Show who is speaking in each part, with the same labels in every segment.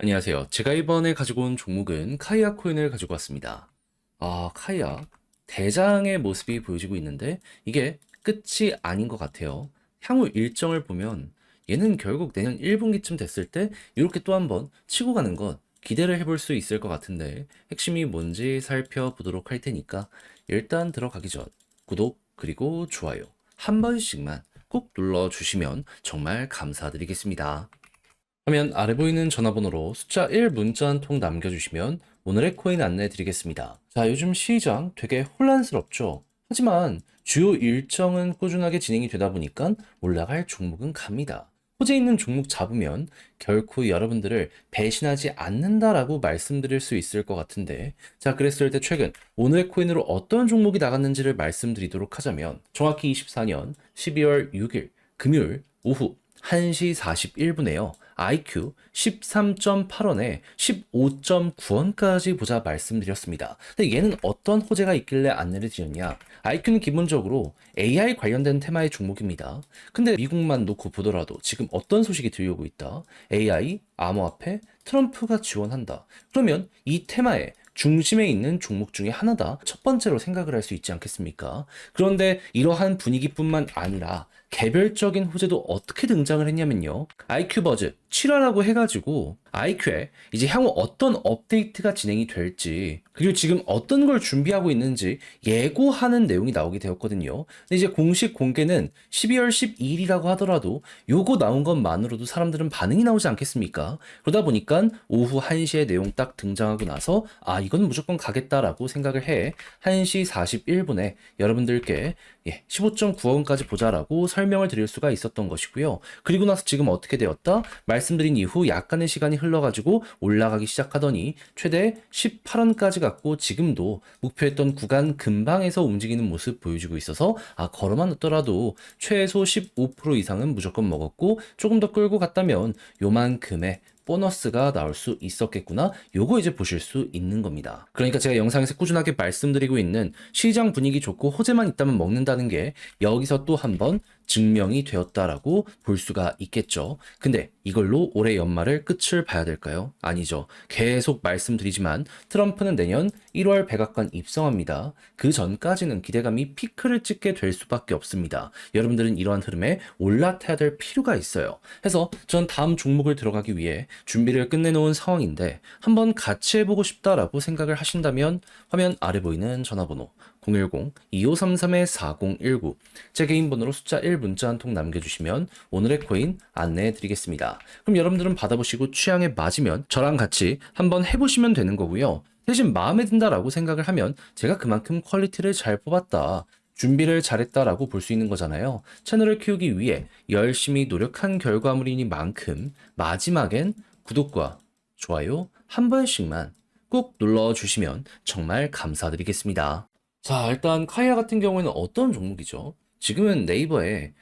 Speaker 1: 안녕하세요. 제가 이번에 가지고 온 종목은 카이아 코인을 가지고 왔습니다. 카이아 대장의 모습이 보여지고 있는데 이게 끝이 아닌 것 같아요. 향후 일정을 보면 얘는 결국 내년 1분기쯤 됐을 때 이렇게 또 한번 치고 가는 것 기대를 해볼 수 있을 것 같은데 핵심이 뭔지 살펴보도록 할 테니까 일단 들어가기 전 구독 그리고 좋아요 한 번씩만 꼭 눌러주시면 정말 감사드리겠습니다. 화면 아래 보이는 전화번호로 숫자 1 문자 한 통 남겨주시면 오늘의 코인 안내 드리겠습니다. 자, 요즘 시장 되게 혼란스럽죠? 하지만 주요 일정은 꾸준하게 진행이 되다 보니까 올라갈 종목은 갑니다. 호재 있는 종목 잡으면 결코 여러분들을 배신하지 않는다라고 말씀드릴 수 있을 것 같은데, 자, 그랬을 때 최근 오늘의 코인으로 어떤 종목이 나갔는지를 말씀드리도록 하자면 정확히 24년 12월 6일 금요일 오후 1시 41분에요. IQ 13.8원에 15.9원까지 보자 말씀드렸습니다. 근데 얘는 어떤 호재가 있길래 안내를 드렸냐? IQ는 기본적으로 AI 관련된 테마의 종목입니다. 근데 미국만 놓고 보더라도 지금 어떤 소식이 들려오고 있다? AI, 암호화폐, 트럼프가 지원한다. 그러면 이 테마에 중심에 있는 종목 중에 하나다. 첫 번째로 생각을 할 수 있지 않겠습니까? 그런데 이러한 분위기뿐만 아니라 개별적인 호재도 어떻게 등장을 했냐면요. IQ 버즈 7화라고 해가지고 IQ에 이제 향후 어떤 업데이트가 진행이 될지 그리고 지금 어떤 걸 준비하고 있는지 예고하는 내용이 나오게 되었거든요. 근데 이제 공식 공개는 12월 12일이라고 하더라도 요거 나온 것만으로도 사람들은 반응이 나오지 않겠습니까? 그러다 보니까 오후 1시에 내용 딱 등장하고 나서 이건 무조건 가겠다라고 생각을 해 1시 41분에 여러분들께 15.9원까지 보자라고 설명을 드릴 수가 있었던 것이고요. 그리고 나서 지금 어떻게 되었다? 말씀드린 이후 약간의 시간이 흘러가지고 올라가기 시작하더니 최대 18원까지 갔고 지금도 목표했던 구간 근방에서 움직이는 모습 보여주고 있어서 걸어만 넣더라도 최소 15% 이상은 무조건 먹었고 조금 더 끌고 갔다면 요만큼의 보너스가 나올 수 있었겠구나. 요거 이제 보실 수 있는 겁니다. 그러니까 제가 영상에서 꾸준하게 말씀드리고 있는 시장 분위기 좋고 호재만 있다면 먹는다는 게 여기서 또 한번 증명이 되었다라고 볼 수가 있겠죠. 근데 이걸로 올해 연말을 끝을 봐야 될까요? 아니죠. 계속 말씀드리지만 트럼프는 내년 1월 백악관 입성합니다. 그 전까지는 기대감이 피크를 찍게 될 수밖에 없습니다. 여러분들은 이러한 흐름에 올라타야 될 필요가 있어요. 그래서 전 다음 종목을 들어가기 위해 준비를 끝내놓은 상황인데 한번 같이 해보고 싶다라고 생각을 하신다면 화면 아래 보이는 전화번호 010-2533-4019 제 개인 번호로 숫자 1 문자 한 통 남겨주시면 오늘의 코인 안내해 드리겠습니다. 그럼 여러분들은 받아보시고 취향에 맞으면 저랑 같이 한번 해보시면 되는 거고요. 대신 마음에 든다라고 생각을 하면 제가 그만큼 퀄리티를 잘 뽑았다. 준비를 잘했다라고 볼 수 있는 거잖아요. 채널을 키우기 위해 열심히 노력한 결과물이니만큼 마지막엔 구독과 좋아요 한 번씩만 꼭 눌러주시면 정말 감사드리겠습니다. 자, 일단 카이아 같은 경우에는 어떤 종목이죠? 지금은 네이버에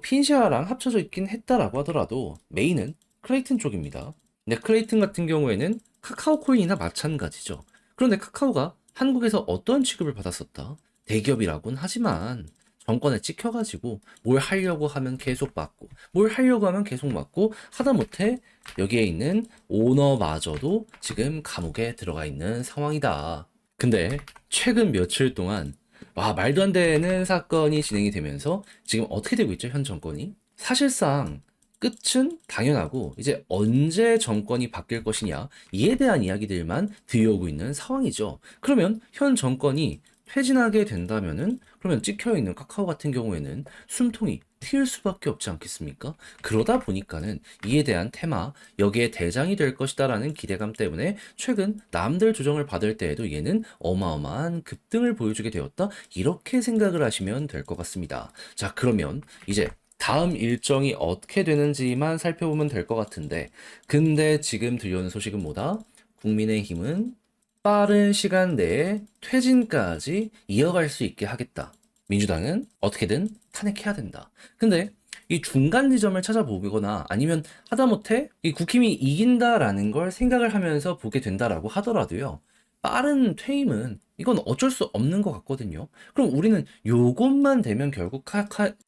Speaker 1: 핀시아랑 합쳐져 있긴 했다라고 하더라도 메인은 크레이튼 쪽입니다. 근데 크레이튼 같은 경우에는 카카오 코인이나 마찬가지죠. 그런데 카카오가 한국에서 어떤 취급을 받았었다? 대기업이라고는 하지만 정권에 찍혀가지고 뭘 하려고 하면 계속 맞고 뭘 하려고 하면 계속 맞고 하다못해 여기에 있는 오너마저도 지금 감옥에 들어가 있는 상황이다. 근데 최근 며칠 동안 말도 안 되는 사건이 진행이 되면서 지금 어떻게 되고 있죠, 현 정권이? 사실상 끝은 당연하고 이제 언제 정권이 바뀔 것이냐 이에 대한 이야기들만 들려오고 있는 상황이죠. 그러면 현 정권이 퇴진하게 된다면은 그러면 찍혀있는 카카오 같은 경우에는 숨통이 트일 수밖에 없지 않겠습니까? 그러다 보니까는 이에 대한 테마, 여기에 대장이 될 것이다라는 기대감 때문에 최근 남들 조정을 받을 때에도 얘는 어마어마한 급등을 보여주게 되었다. 이렇게 생각을 하시면 될 것 같습니다. 자, 그러면 이제 다음 일정이 어떻게 되는지만 살펴보면 될 것 같은데, 근데 지금 들려오는 소식은 뭐다? 국민의힘은 빠른 시간 내에 퇴진까지 이어갈 수 있게 하겠다. 민주당은 어떻게든 탄핵해야 된다. 근데 이 중간 지점을 찾아보거나 아니면 하다못해 이 국힘이 이긴다라는 걸 생각을 하면서 보게 된다라고 하더라도요. 빠른 퇴임은 이건 어쩔 수 없는 것 같거든요. 그럼 우리는 요것만 되면 결국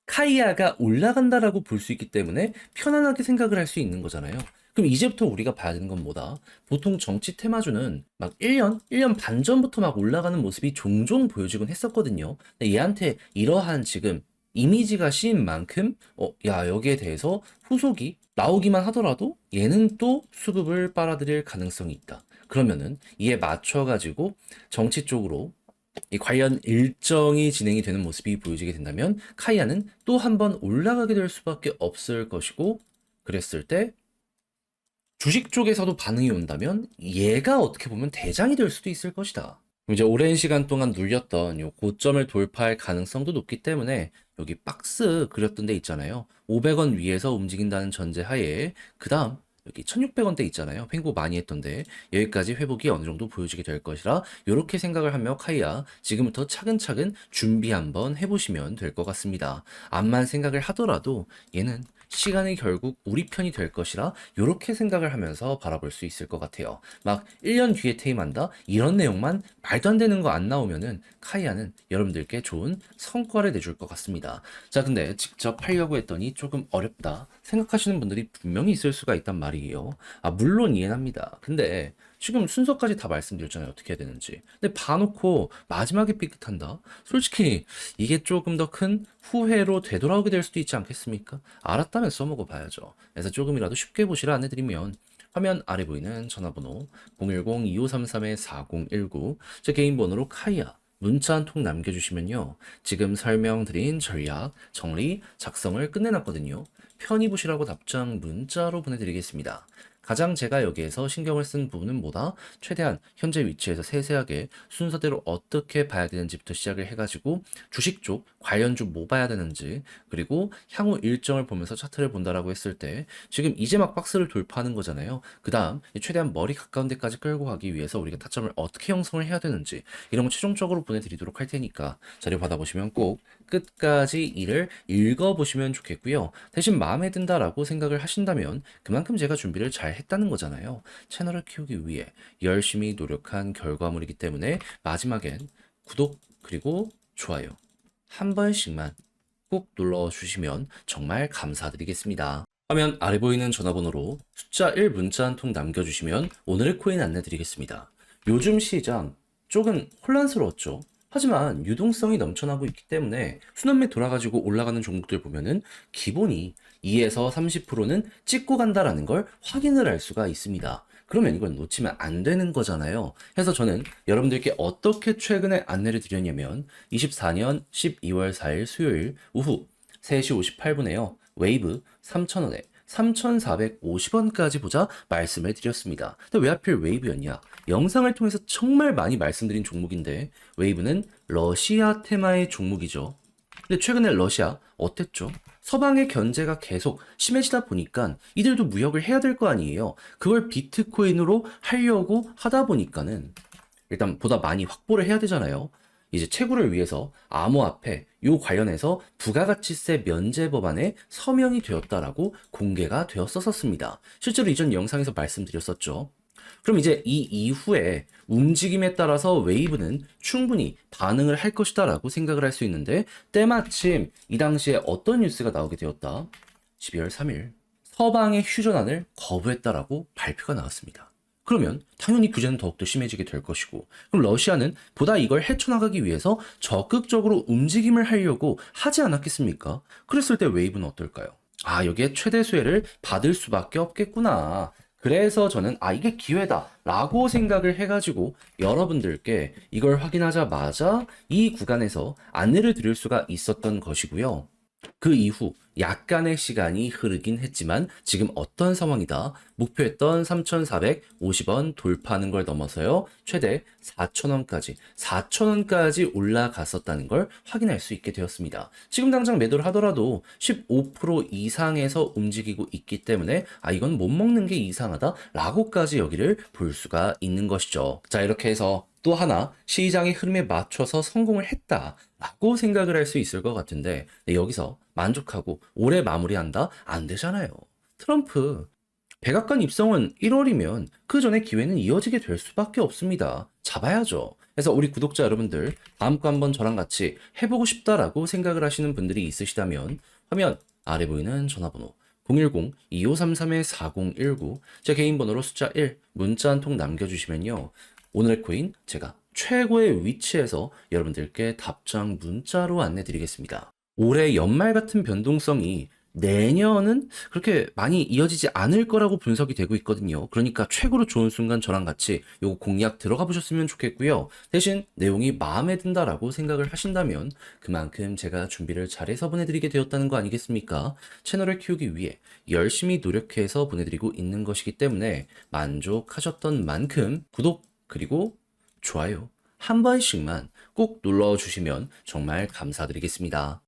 Speaker 1: 카이아가 올라간다라고 볼 수 있기 때문에 편안하게 생각을 할 수 있는 거잖아요. 그럼 이제부터 우리가 봐야 되는 건 뭐다? 보통 정치 테마주는 막 1년 반 전부터 막 올라가는 모습이 종종 보여지곤 했었거든요. 근데 얘한테 이러한 지금 이미지가 씌인 만큼, 야, 여기에 대해서 후속이 나오기만 하더라도 얘는 또 수급을 빨아들일 가능성이 있다. 그러면은 이에 맞춰가지고 정치 쪽으로 이 관련 일정이 진행이 되는 모습이 보여지게 된다면 카이아는 또 한 번 올라가게 될 수밖에 없을 것이고, 그랬을 때 주식 쪽에서도 반응이 온다면 얘가 어떻게 보면 대장이 될 수도 있을 것이다. 이제 오랜 시간 동안 눌렸던 요 고점을 돌파할 가능성도 높기 때문에 여기 박스 그렸던 데 있잖아요. 500원 위에서 움직인다는 전제 하에 그 다음 여기 1600원대 있잖아요. 횡보 많이 했던데 여기까지 회복이 어느 정도 보여지게 될 것이라 이렇게 생각을 하며 카이아 지금부터 차근차근 준비 한번 해보시면 될 것 같습니다. 암만 생각을 하더라도 얘는 시간이 결국 우리 편이 될 것이라 이렇게 생각을 하면서 바라볼 수 있을 것 같아요. 막 1년 뒤에 퇴임한다? 이런 내용만 말도 안 되는 거 안 나오면은 카이아는 여러분들께 좋은 성과를 내줄 것 같습니다. 자, 근데 직접 하려고 했더니 조금 어렵다 생각하시는 분들이 분명히 있을 수가 있단 말이에요. 아, 물론 이해는 합니다. 근데 지금 순서까지 다 말씀드렸잖아요. 어떻게 해야 되는지. 근데 봐놓고 마지막에 삐끗한다? 솔직히 이게 조금 더 큰 후회로 되돌아오게 될 수도 있지 않겠습니까? 알았다면 써먹어 봐야죠. 그래서 조금이라도 쉽게 보시라 안내드리면 화면 아래 보이는 전화번호 010-2533-4019 제 개인 번호로 카이아 문자 한 통 남겨주시면요. 지금 설명드린 전략, 정리, 작성을 끝내놨거든요. 편히 보시라고 답장 문자로 보내드리겠습니다. 가장 제가 여기에서 신경을 쓴 부분은 뭐다? 최대한 현재 위치에서 세세하게 순서대로 어떻게 봐야 되는지부터 시작을 해가지고 주식 쪽 관련주 뭐 봐야 되는지 그리고 향후 일정을 보면서 차트를 본다라고 했을 때 지금 이제 막 박스를 돌파하는 거잖아요. 그 다음 최대한 머리 가까운 데까지 끌고 가기 위해서 우리가 타점을 어떻게 형성을 해야 되는지 이런 거 최종적으로 보내드리도록 할 테니까 자료 받아보시면 꼭 끝까지 이를 읽어보시면 좋겠고요. 대신 마음에 든다라고 생각을 하신다면 그만큼 제가 준비를 잘 했다는 거잖아요. 채널을 키우기 위해 열심히 노력한 결과물이기 때문에 마지막엔 구독 그리고 좋아요 한 번씩만 꼭 눌러주시면 정말 감사드리겠습니다. 화면 아래 보이는 전화번호로 숫자 1 문자 한 통 남겨주시면 오늘의 코인 안내드리겠습니다. 요즘 시장 조금 혼란스러웠죠. 하지만 유동성이 넘쳐나고 있기 때문에 순환매 돌아가지고 올라가는 종목들 보면은 기본이 2에서 30%는 찍고 간다라는 걸 확인을 할 수가 있습니다. 그러면 이걸 놓치면 안 되는 거잖아요. 그래서 저는 여러분들께 어떻게 최근에 안내를 드렸냐면 24년 12월 4일 수요일 오후 3시 58분에요. 웨이브 3,000원에 3,450원까지 보자 말씀을 드렸습니다. 근데 왜 하필 웨이브였냐? 영상을 통해서 정말 많이 말씀드린 종목인데 웨이브는 러시아 테마의 종목이죠. 근데 최근에 러시아 어땠죠? 서방의 견제가 계속 심해지다 보니까 이들도 무역을 해야 될 거 아니에요. 그걸 비트코인으로 하려고 하다 보니까는 일단 보다 많이 확보를 해야 되잖아요. 이제 채굴을 위해서 암호화폐 요 관련해서 부가가치세 면제 법안에 서명이 되었다라고 공개가 되었었습니다. 실제로 이전 영상에서 말씀드렸었죠. 그럼 이제 이 이후에 움직임에 따라서 웨이브는 충분히 반응을 할 것이다라고 생각을 할 수 있는데 때마침 이 당시에 어떤 뉴스가 나오게 되었다. 12월 3일 서방의 휴전안을 거부했다라고 발표가 나왔습니다. 그러면 당연히 규제는 더욱더 심해지게 될 것이고 그럼 러시아는 보다 이걸 헤쳐나가기 위해서 적극적으로 움직임을 하려고 하지 않았겠습니까? 그랬을 때 웨이브는 어떨까요? 아, 여기에 최대 수혜를 받을 수밖에 없겠구나. 그래서 저는 이게 기회다 라고 생각을 해가지고 여러분들께 이걸 확인하자마자 이 구간에서 안내를 드릴 수가 있었던 것이고요. 그 이후 약간의 시간이 흐르긴 했지만 지금 어떤 상황이다. 목표했던 3,450원 돌파하는 걸 넘어서요. 최대 4,000원까지 올라갔었다는 걸 확인할 수 있게 되었습니다. 지금 당장 매도를 하더라도 15% 이상에서 움직이고 있기 때문에 이건 못 먹는 게 이상하다 라고까지 여기를 볼 수가 있는 것이죠. 자, 이렇게 해서 또 하나 시장의 흐름에 맞춰서 성공을 했다라고 생각을 할 수 있을 것 같은데 여기서 만족하고 올해 마무리한다? 안 되잖아요. 트럼프 백악관 입성은 1월이면 그 전에 기회는 이어지게 될 수밖에 없습니다. 잡아야죠. 그래서 우리 구독자 여러분들 다음 거 한번 저랑 같이 해보고 싶다라고 생각을 하시는 분들이 있으시다면 화면 아래 보이는 전화번호 010-2533-4019 제 개인 번호로 숫자 1 문자 한 통 남겨주시면요. 오늘의 코인 제가 최고의 위치에서 여러분들께 답장 문자로 안내 드리겠습니다. 올해 연말 같은 변동성이 내년은 그렇게 많이 이어지지 않을 거라고 분석이 되고 있거든요. 그러니까 최고로 좋은 순간 저랑 같이 요거 공략 들어가 보셨으면 좋겠고요. 대신 내용이 마음에 든다라고 생각을 하신다면 그만큼 제가 준비를 잘해서 보내드리게 되었다는 거 아니겠습니까? 채널을 키우기 위해 열심히 노력해서 보내드리고 있는 것이기 때문에 만족하셨던 만큼 구독 그리고 좋아요 한 번씩만 꼭 눌러주시면 정말 감사드리겠습니다.